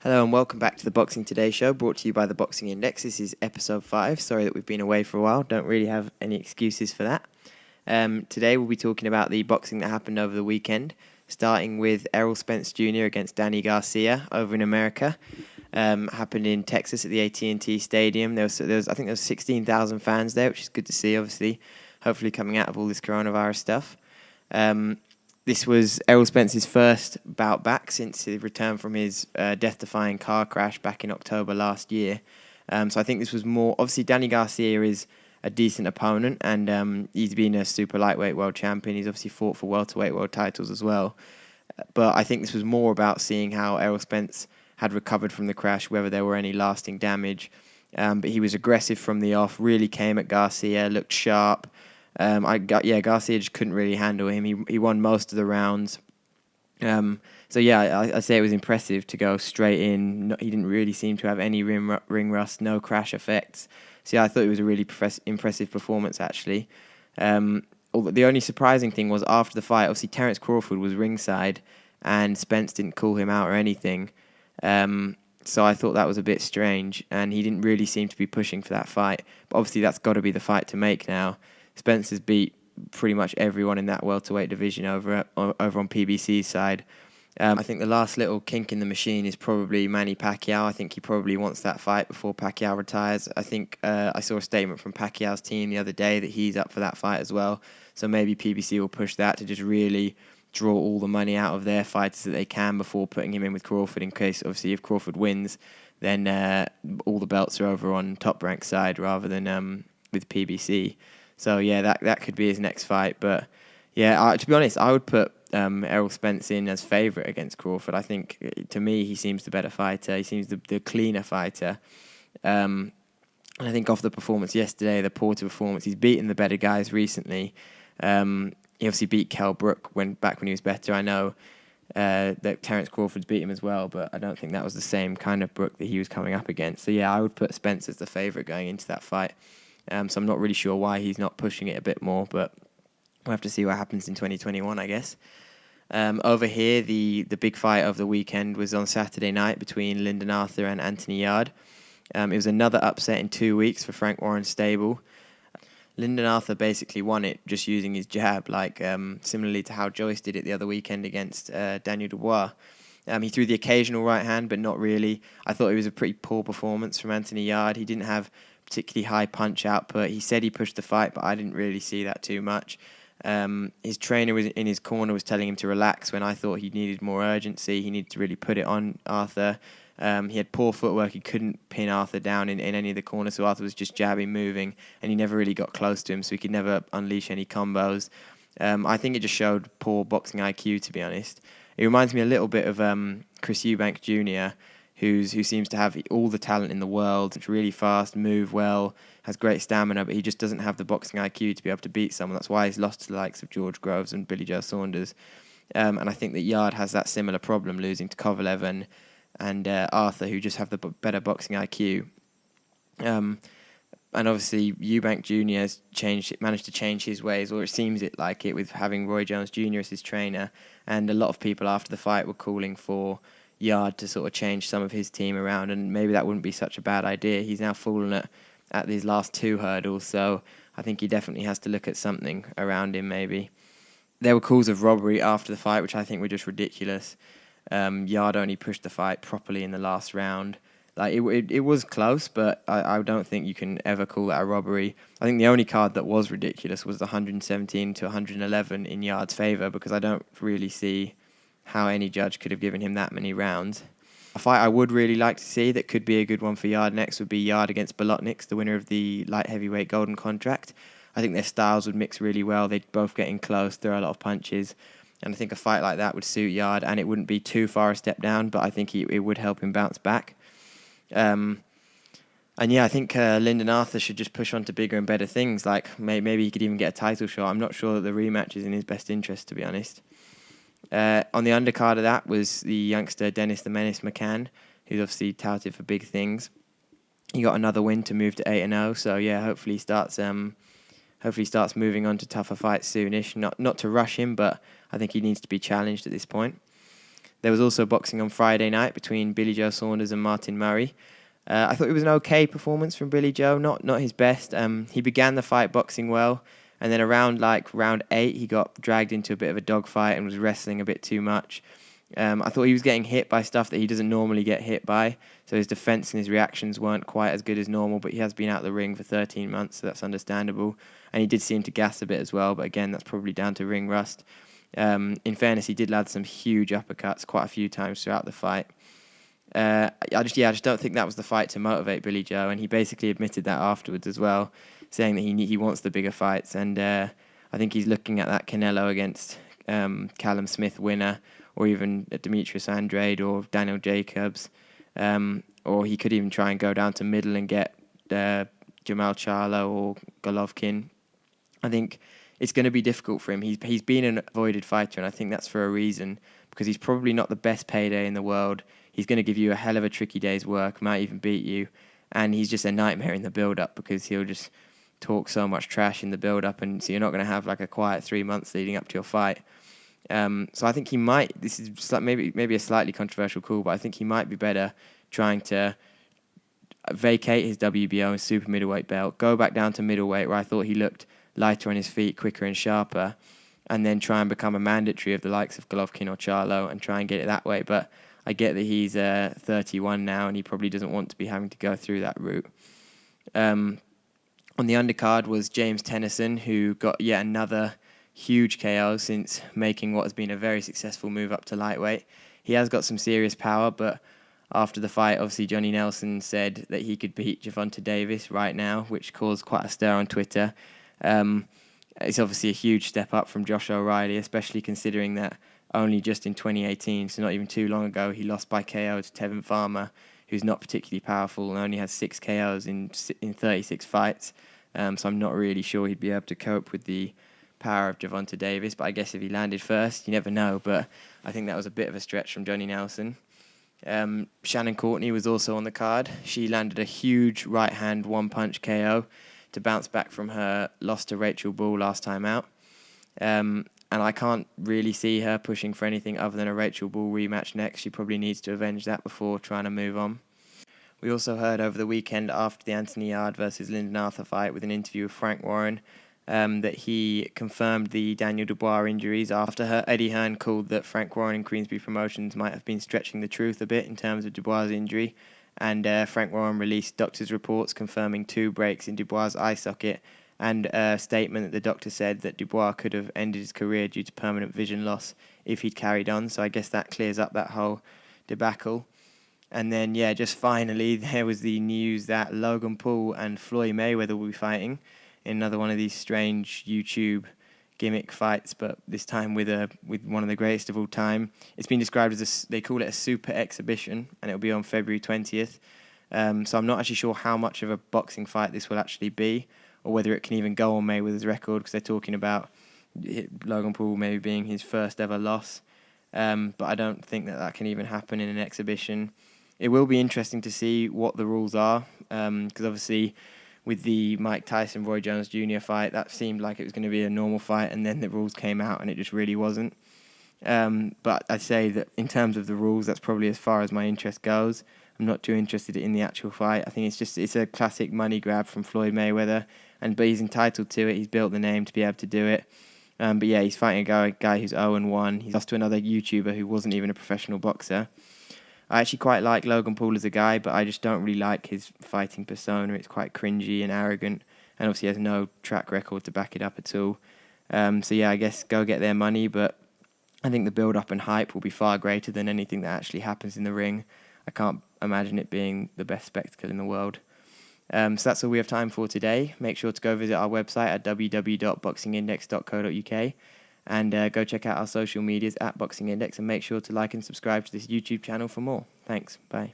Hello and welcome back to the Boxing Today show, brought to you by the Boxing Index. This is episode 5. Sorry that we've been away for a while. Don't really have any excuses for that. Today we'll be talking about the boxing that happened over the weekend, starting with Errol Spence Jr. against Danny Garcia over in America. Happened in Texas at the AT&T Stadium. There was I think there was 16,000 fans there, which is good to see, obviously. Hopefully coming out of all this coronavirus stuff. This was Errol Spence's first bout back since he returned from his death-defying car crash back in October last year. So I think this was more... Obviously, Danny Garcia is a decent opponent, and he's been a super lightweight world champion. He's obviously fought for welterweight world titles as well. But I think this was more about seeing how Errol Spence had recovered from the crash, whether there were any lasting damage. But he was aggressive from the off, really came at Garcia, looked sharp. Garcia just couldn't really handle him. He won most of the rounds. I say it was impressive to go straight in. He didn't really seem to have any ring rust, no crash effects. So yeah, I thought it was a really impressive performance actually. The only surprising thing was after the fight, obviously Terence Crawford was ringside and Spence didn't call him out or anything. So I thought that was a bit strange, and he didn't really seem to be pushing for that fight. But obviously that's got to be the fight to make now. Spence has beat pretty much everyone in that welterweight division over on PBC's side. I think the last little kink in the machine is probably Manny Pacquiao. I think he probably wants that fight before Pacquiao retires. I think I saw a statement from Pacquiao's team the other day that he's up for that fight as well. So maybe PBC will push that to just really draw all the money out of their fighters that they can before putting him in with Crawford, in case, obviously, if Crawford wins, then all the belts are over on Top Rank's side rather than with PBC. So yeah, that could be his next fight. But yeah, to be honest, I would put Errol Spence in as favourite against Crawford. I think, to me, he seems the better fighter. He seems the cleaner fighter. And I think off the performance yesterday, the Porter performance, he's beaten the better guys recently. He obviously beat Kell Brook when he was better. I know that Terence Crawford's beat him as well, but I don't think that was the same kind of Brook that he was coming up against. So yeah, I would put Spence as the favourite going into that fight. So I'm not really sure why he's not pushing it a bit more, but we'll have to see what happens in 2021, I guess. Over here, the big fight of the weekend was on Saturday night between Lyndon Arthur and Anthony Yarde. It was another upset in 2 weeks for Frank Warren's stable. Lyndon Arthur basically won it just using his jab, similarly to how Joyce did it the other weekend against Daniel Dubois. He threw the occasional right hand, but not really. I thought it was a pretty poor performance from Anthony Yarde. He didn't have particularly high punch output. He said he pushed the fight, but I didn't really see that too much. His trainer was in his corner, was telling him to relax when I thought he needed more urgency. He needed to really put it on Arthur. He had poor footwork. He couldn't pin Arthur down in any of the corners, so Arthur was just jabbing, moving, and he never really got close to him, so he could never unleash any combos. I think it just showed poor boxing IQ, to be honest. It reminds me a little bit of Chris Eubank Jr., who seems to have all the talent in the world. It's really fast, move well, has great stamina, but he just doesn't have the boxing IQ to be able to beat someone. That's why he's lost to the likes of George Groves and Billy Joe Saunders. And I think that Yarde has that similar problem, losing to Kovalev and Arthur, who just have the better boxing IQ. And obviously, Eubank Jr. has managed to change his ways, or it seems like it, with having Roy Jones Jr. as his trainer. And a lot of people after the fight were calling for Yarde to sort of change some of his team around, and maybe that wouldn't be such a bad idea. He's now fallen at these last 2 hurdles, so I think he definitely has to look at something around him maybe. There were calls of robbery after the fight, which I think were just ridiculous. Yarde only pushed the fight properly in the last round. It was close, but I don't think you can ever call that a robbery. I think the only card that was ridiculous was the 117 to 111 in Yarde's favour, because I don't really see how any judge could have given him that many rounds. A fight I would really like to see that could be a good one for Yarde next would be Yarde against Bolotniks, the winner of the light heavyweight golden contract. I think their styles would mix really well. They'd both get in close, throw a lot of punches. And I think a fight like that would suit Yarde, and it wouldn't be too far a step down, but I think it would help him bounce back. I think Lyndon Arthur should just push on to bigger and better things. Maybe he could even get a title shot. I'm not sure that the rematch is in his best interest, to be honest. On the undercard of that was the youngster Dennis the Menace McCann, who's obviously touted for big things. He got another win to move to 8-0, so yeah, hopefully he starts moving on to tougher fights soonish. Not to rush him, but I think he needs to be challenged at this point. There was also boxing on Friday night between Billy Joe Saunders and Martin Murray. I thought it was an okay performance from Billy Joe, not his best. He began the fight boxing well, and then around round 8, he got dragged into a bit of a dogfight and was wrestling a bit too much. I thought he was getting hit by stuff that he doesn't normally get hit by, so his defense and his reactions weren't quite as good as normal, but he has been out of the ring for 13 months, so that's understandable. And he did seem to gas a bit as well, but again, that's probably down to ring rust. In fairness, he did land some huge uppercuts quite a few times throughout the fight. I just don't think that was the fight to motivate Billy Joe, and he basically admitted that afterwards as well, saying that he wants the bigger fights, and I think he's looking at that Canelo against Callum Smith winner, or even Demetrius Andrade or Daniel Jacobs, or he could even try and go down to middle and get Jamal Charlo or Golovkin. I think it's going to be difficult for him. He's been an avoided fighter, and I think that's for a reason, because he's probably not the best payday in the world. He's going to give you a hell of a tricky day's work, might even beat you, and he's just a nightmare in the build-up because he'll just talk so much trash in the build-up, and so you're not going to have like a quiet 3 months leading up to your fight. So I think he might, this is maybe a slightly controversial call, but I think he might be better trying to vacate his WBO and super middleweight belt, go back down to middleweight where I thought he looked lighter on his feet, quicker and sharper, and then try and become a mandatory of the likes of Golovkin or Charlo and try and get it that way. But I get that he's 31 now and he probably doesn't want to be having to go through that route. On the undercard was James Tennyson, who got yet another huge KO since making what has been a very successful move up to lightweight. He has got some serious power, but after the fight, obviously Johnny Nelson said that he could beat Gervonta Davis right now, which caused quite a stir on Twitter. It's obviously a huge step up from Josh O'Reilly, especially considering that only just in 2018, so not even too long ago, he lost by KO to Tevin Farmer, who's not particularly powerful and only has 6 KOs in 36 fights. So I'm not really sure he'd be able to cope with the power of Gervonta Davis, but I guess if he landed first, you never know. But I think that was a bit of a stretch from Johnny Nelson. Shannon Courtney was also on the card. She landed a huge right-hand one-punch KO to bounce back from her loss to Rachel Bull last time out. And I can't really see her pushing for anything other than a Rachel Bull rematch next. She probably needs to avenge that before trying to move on. We also heard over the weekend after the Anthony Yarde versus Lyndon Arthur fight with an interview with Frank Warren that he confirmed the Daniel Dubois injuries after her. Eddie Hearn called that Frank Warren and Queensberry Promotions might have been stretching the truth a bit in terms of Dubois' injury. And Frank Warren released doctors' reports confirming 2 breaks in Dubois' eye socket and a statement that the doctor said that Dubois could have ended his career due to permanent vision loss if he'd carried on. So I guess that clears up that whole debacle. And then, just finally, there was the news that Logan Paul and Floyd Mayweather will be fighting in another one of these strange YouTube gimmick fights, but this time with one of the greatest of all time. It's been described as they call it a super exhibition, and it'll be on February 20th. So I'm not actually sure how much of a boxing fight this will actually be, or whether it can even go on Mayweather's record, because they're talking about Logan Paul maybe being his first ever loss. But I don't think that can even happen in an exhibition. It will be interesting to see what the rules are, because obviously with the Mike Tyson-Roy Jones Jr. fight, that seemed like it was going to be a normal fight, and then the rules came out and it just really wasn't. But I'd say that in terms of the rules, that's probably as far as my interest goes. I'm not too interested in the actual fight. I think it's a classic money grab from Floyd Mayweather, but he's entitled to it. He's built the name to be able to do it. But yeah, he's fighting a guy who's 0-1. He's lost to another YouTuber who wasn't even a professional boxer. I actually quite like Logan Paul as a guy, but I just don't really like his fighting persona. It's quite cringy and arrogant, and obviously has no track record to back it up at all. So yeah, I guess go get their money, but I think the build-up and hype will be far greater than anything that actually happens in the ring. I can't imagine it being the best spectacle in the world. So that's all we have time for today. Make sure to go visit our website at www.boxingindex.co.uk and go check out our social medias at Boxing Index, and make sure to like and subscribe to this YouTube channel for more. Thanks. Bye.